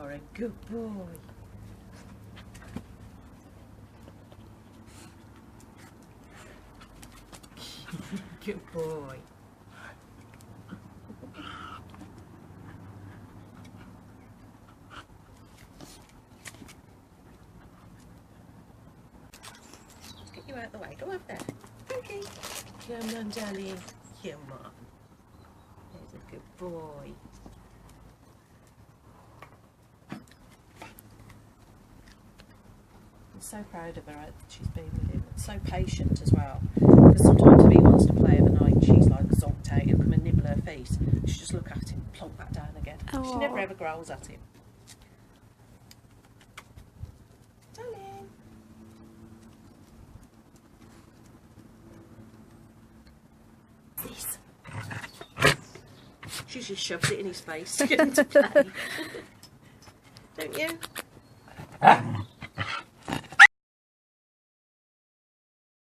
are a good boy. Good boy. Get you out of the way. Go up there. Frankie. Come on, darling. Come on. There's a good boy. I'm so proud of her that she's been with him. And so patient as well. Because sometimes if he wants to play overnight, she's like zonked out. He'll come and nibble her feet. She just look at him, plonk back down again. Aww. She never ever growls at him. Darling. This. She just shoves it in his face to get him to play. Don't you?